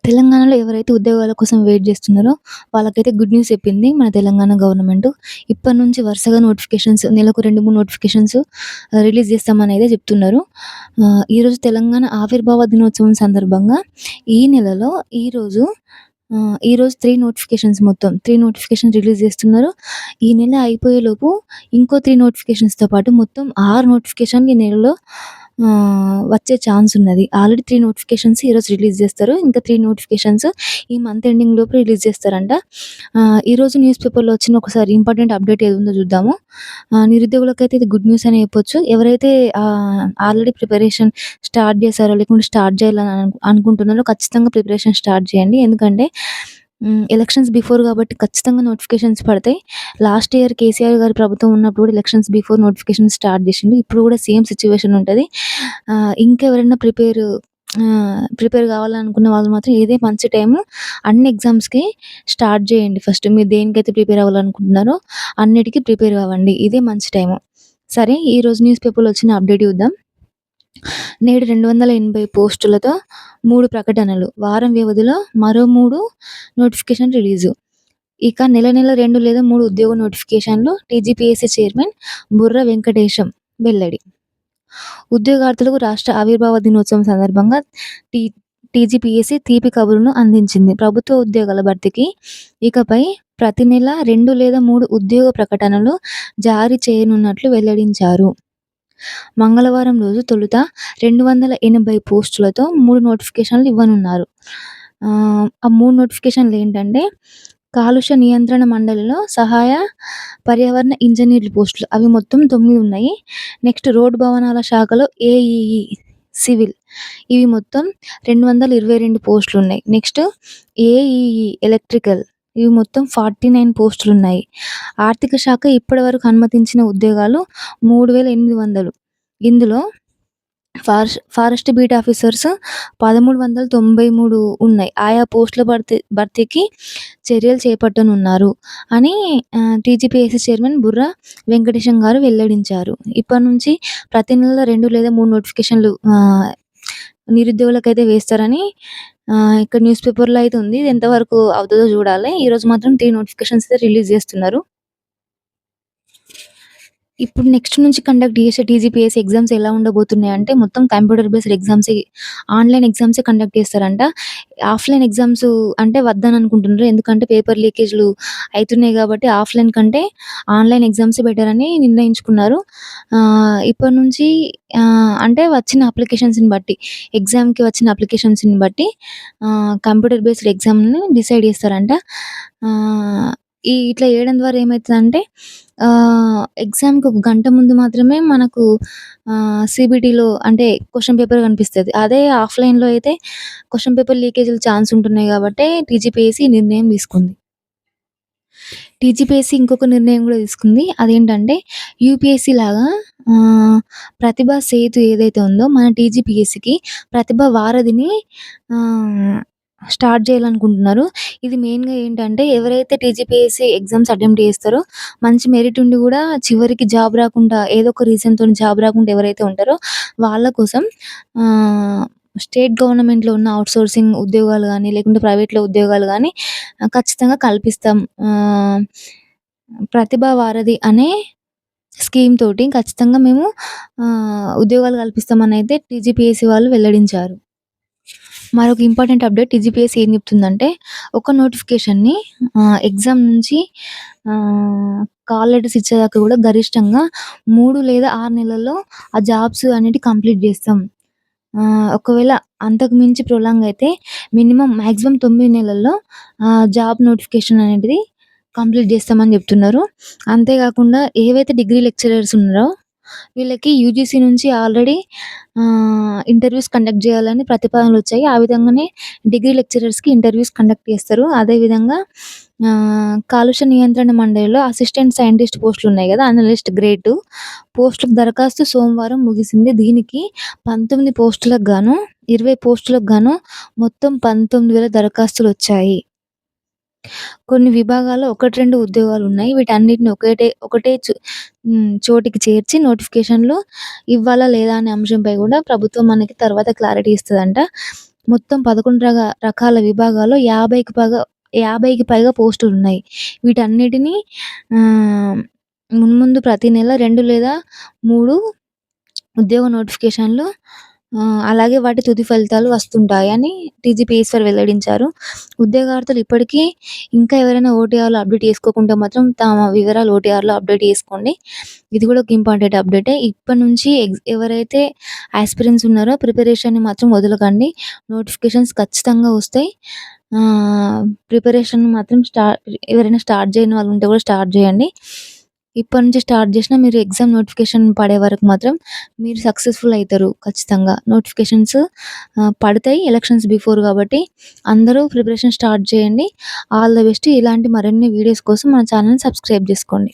తెలంగాణలో ఎవరైతే ఉద్యోగాల కోసం వెయిట్ జేస్తున్నారో, వాళ్ళకైతే గుడ్ న్యూస్ చెప్పింది మన తెలంగాణ గవర్నమెంటు. ఇప్పటి నుంచి వరుసగా నోటిఫికేషన్స్ నెలకు 2, 3 నోటిఫికేషన్స్ రిలీజ్ చేస్తామనైతే చెప్తున్నారు. ఈరోజు తెలంగాణ ఆవిర్భావ దినోత్సవం సందర్భంగా ఈ నెలలో ఈరోజు ఈరోజు 3 నోటిఫికేషన్స్ మొత్తం 3 నోటిఫికేషన్స్ రిలీజ్ చేస్తున్నారు. ఈ నెల అయిపోయేలోపు ఇంకో 3 నోటిఫికేషన్స్‌తో పాటు మొత్తం 6 నోటిఫికేషన్‌లు ఈ నెలలో వచ్చే ఛాన్స్ ఉన్నది. ఆల్రెడీ 3 నోటిఫికేషన్స్ ఈరోజు రిలీజ్ చేస్తారు. ఇంకా 3 నోటిఫికేషన్స్ ఈ మంత్ ఎండింగ్ లోపు రిలీజ్ చేస్తారంట. ఈరోజు న్యూస్ పేపర్‌లో వచ్చిన ఒకసారి ఇంపార్టెంట్ అప్డేట్ ఏదుందో చూద్దాము. నిరుద్యోగులకైతే ఇది గుడ్ న్యూస్ అనే చెప్పొచ్చు. ఎవరైతే ఆల్రెడీ ప్రిపరేషన్ స్టార్ట్ చేశారో, లేకుంటే స్టార్ట్ చేయాలని అనుకుంటున్నారో ఖచ్చితంగా ప్రిపరేషన్ స్టార్ట్ చేయండి. ఎందుకంటే ఎలక్షన్స్ బిఫోర్ కాబట్టి ఖచ్చితంగా నోటిఫికేషన్స్ పడతాయి. లాస్ట్ ఇయర్ కేసీఆర్ గారి ప్రభుత్వం ఉన్నప్పుడు కూడా ఎలక్షన్స్ బిఫోర్ నోటిఫికేషన్ స్టార్ట్ చేసిండు. ఇప్పుడు కూడా సేమ్ సిట్యుయేషన్ ఉంటది. ఇంకెవరైనా ప్రిపేర్ కావాలనుకున్న వాళ్ళు మాత్రం ఇదే మంచి టైము. అన్ని ఎగ్జామ్స్‌కి స్టార్ట్ చేయండి ఫస్ట్. మీరు దేనికైతే ప్రిపేర్ అవ్వాలనుకుంటున్నారో అన్నిటికి ప్రిపేర్ అవ్వండి. ఇదే మంచి టైము. సరే, ఈరోజు న్యూస్ పేపర్‌లో వచ్చిన అప్డేట్ చూద్దాం. నేడు 280 పోస్టులతో 3 ప్రకటనలు. వారం వ్యవధిలో మరో 3 నోటిఫికేషన్ రిలీజు. ఇక నెల 2 లేదా 3 ఉద్యోగ నోటిఫికేషన్‌లు టీజీపీఎస్సీ చైర్మన్ బుర్ర వెంకటేశం వెల్లడి. ఉద్యోగార్థులకు రాష్ట్ర ఆవిర్భావ దినోత్సవం సందర్భంగా టీ టీజీపీఎస్సీ తీపి కబురును అందించింది. ప్రభుత్వ ఉద్యోగాల భర్తీకి ఇకపై ప్రతి నెల 2 లేదా 3 ఉద్యోగ ప్రకటనలు జారీ చేయనున్నట్లు వెల్లడించారు. మంగళవారం రోజు తొలుత 280 పోస్టులతో 3 నోటిఫికేషన్లు ఇవ్వనున్నారు. ఆ 3 నోటిఫికేషన్‌లేంటంటే కాలుష్య నియంత్రణ మండలిలో సహాయ పర్యావరణ ఇంజినీర్ల పోస్టులు. అవి మొత్తం 9 ఉన్నాయి. నెక్స్ట్ రోడ్డు భవనాల శాఖలో ఏఈఈ సివిల్. ఇవి మొత్తం 222 పోస్టులున్నాయి. Next AEE electrical. ఇవి మొత్తం 49 పోస్టులున్నాయి. ఆర్థిక శాఖ ఇప్పటివరకు అనుమతించిన ఉద్యోగాలు 3800. ఇందులో ఫారెస్ట్ బీట్ ఆఫీసర్స్ 1393 ఉన్నాయి. ఆయా పోస్టుల భర్తీకి చర్యలు చేపట్టనున్నారు అని టీజీపీఎస్సీ చైర్మన్ బుర్రా వెంకటేశం గారు వెల్లడించారు. ఇప్పటి నుంచి ప్రతి నెల 2 లేదా 3 నోటిఫికేషన్లు నిరుద్యోగులకైతే వేస్తారని ఇక్కడ న్యూస్ పేపర్‌లో అయితే ఉంది. ఇది ఎంతవరకు అవుతదో చూడాలి. ఈరోజు మాత్రం 3 నోటిఫికేషన్స్ అయితే రిలీజ్ చేస్తున్నారు. ఇప్పుడు నెక్స్ట్ నుంచి కండక్ట్ చేసే టీజీపీఎస్సీ ఎగ్జామ్స్ ఎలా ఉండబోతున్నాయంటే మొత్తం కంప్యూటర్ బేస్డ్ ఎగ్జామ్సే, ఆన్‌లైన్ ఎగ్జామ్సే కండక్ట్ చేస్తారంట. ఆఫ్‌లైన్ ఎగ్జామ్స్ అంటే వద్దని అనుకుంటున్నారు. ఎందుకంటే పేపర్ లీకేజ్‌లు అయితున్నాయి కాబట్టి ఆఫ్‌లైన్ కంటే ఆన్‌లైన్ ఎగ్జామ్సే బెటర్ అని నిర్ణయించుకున్నారు. ఇప్పటి నుంచి అంటే వచ్చిన అప్లికేషన్స్‌ని బట్టి, ఎగ్జామ్‌కి వచ్చిన అప్లికేషన్స్‌ని బట్టి కంప్యూటర్ బేస్డ్ ఎగ్జామ్‌ని డిసైడ్ చేస్తారంట. ఇట్లా చేయడం ద్వారా ఏమైతదంటే ఎగ్జామ్‌కి ఒక గంట ముందు మాత్రమే మనకు సీబీటీలో అంటే క్వెషన్ పేపర్ కనిపిస్తది. అదే ఆఫ్‌లైన్‌లో అయితే క్వెషన్ పేపర్ లీకేజ్‌ల ఛాన్స్ ఉంటున్నాయి కాబట్టే టీజీపీఎస్సీ నిర్ణయం తీసుకుంది. టీజీపీఎస్సీ ఇంకొక నిర్ణయం కూడా తీసుకుంది. అదేంటంటే యూపీఎస్సీ లాగా ప్రతిభా సేతు ఏదైతే ఉందో మన టీజీపీఎస్సీకి ప్రతిభా వారధిని ఆహ్, స్టార్ట్ చేయాలనుకుంటున్నారు. ఇది మెయిన్‌గా ఏంటంటే ఎవరైతే టీజీపీఎస్సీ ఎగ్జామ్స్ అటెంప్ట్ చేస్తారో మంచి మెరిట్ ఉండి కూడా చివరికి జాబ్ రాకుండా ఏదో ఒక రీజన్‌తోని జాబ్ రాకుండా ఎవరైతే ఉంటారో వాళ్ళ కోసం ఆహ్, స్టేట్ గవర్నమెంట్‌లో ఉన్న ఔట్‌సోర్సింగ్ ఉద్యోగాలు గానీ, లేకుంటే ప్రైవేట్‌లో ఉద్యోగాలు గానీ ఖచ్చితంగా కల్పిస్తాం. ప్రతిభా వారధి అనే స్కీమ్ తోటి ఖచ్చితంగా మేము ఉద్యోగాలు కల్పిస్తామనైతే టీజీపీఎస్సీ వాళ్ళు వెల్లడించారు. మరొక ఇంపార్టెంట్ అప్డేట్ టీజీపీఎస్సీ ఏం చెప్తుందంటే ఒక నోటిఫికేషన్‌ని ఎగ్జామ్ నుంచి కాల్ లెటర్స్ ఇచ్చేదాకా కూడా గరిష్టంగా 3 లేదా 6 నెలల్లో ఆ జాబ్స్ అనేటివి కంప్లీట్ చేస్తాం. ఒకవేళ అంతకు మించి ప్రొలాంగ్ అయితే మాక్సిమం 9 నెలల్లో జాబ్ నోటిఫికేషన్ అనేది కంప్లీట్ చేస్తామని చెప్తున్నారు. అంతేకాకుండా ఏవైతే డిగ్రీ లెక్చరర్స్ ఉన్నారో వీళ్ళకి యూజీసీ నుంచి ఆల్రెడీ ఇంటర్వ్యూస్ కండక్ట్ చేయాలని ప్రతిపాదనలొచ్చాయి. ఆ విధంగానే డిగ్రీ లెక్చరర్స్‌కి ఇంటర్వ్యూస్ కండక్ట్ చేస్తారు. అదేవిధంగా కాలుష్య నియంత్రణ మండలిలో అసిస్టెంట్ సైంటిస్ట్ పోస్టులున్నాయి గదా! అనలిస్ట్ గ్రేడ్ 2 పోస్టులకు దరఖాస్తు సోమవారం ముగిసింది. దీనికి 19 పోస్టులకు గాను, 20 పోస్టులకు గాను మొత్తం 19,000 దరఖాస్తులొచ్చాయి. కొన్ని విభాగాల్లో 1, 2 ఉద్యోగాలున్నాయి. వీటన్నిటిని ఒకటే చోటికి చేర్చి నోటిఫికేషన్‌లు ఇవ్వాలా లేదా అనే అంశంపై గూడా ప్రభుత్వం మనకి తర్వాత క్లారిటీ ఇస్తదంట. మొత్తం 11 రకాల విభాగాల్లో 50కి పైగా పోస్టులున్నాయి. వీటన్నిటిని ఆహ్, మున్ముందు ప్రతి నెల 2 లేదా 3 ఉద్యోగ నోటిఫికేషన్‌లు అలాగే వాటి తుది ఫలితాలు వస్తుంటాయని టీజీపీఎస్ఆర్ వెల్లడించారు. ఉద్యోగార్థులు ఇప్పటికీ ఇంకా ఎవరైనా ఓటీఆర్‌లో అప్డేట్ చేసుకోకుంటే మాత్రం తమ వివరాలు ఓటీఆర్‌లో అప్డేట్ చేసుకోండి. ఇది కూడా ఒక ఇంపార్టెంట్ అప్డేటే. ఇప్పటి నుంచి ఎవరైతే యాస్పిరెంట్స్ ఉన్నారో ప్రిపరేషన్‌ని మాత్రం వదలకండి. నోటిఫికేషన్స్ ఖచ్చితంగా వస్తాయి. ప్రిపరేషన్ మాత్రం ఎవరైనా స్టార్ట్ చేయని వాళ్ళు ఉంటే కూడా స్టార్ట్ చేయండి. ఇప్పటి నుంచి స్టార్ట్ చేసినా మీరు ఎగ్జామ్ నోటిఫికేషన్ పడే వరకు మాత్రం మీరు సక్సెస్‌ఫుల్ అయితారు ఖచ్చితంగా. నోటిఫికేషన్స్ పడతాయి ఎలక్షన్స్ బిఫోర్ కాబట్టి అందరూ ప్రిపరేషన్ స్టార్ట్ చేయండి. All the best. ఇలాంటి మరిన్ని వీడియోస్ కోసం మన ఛానెల్‌ని సబ్స్క్రైబ్ చేసుకోండి.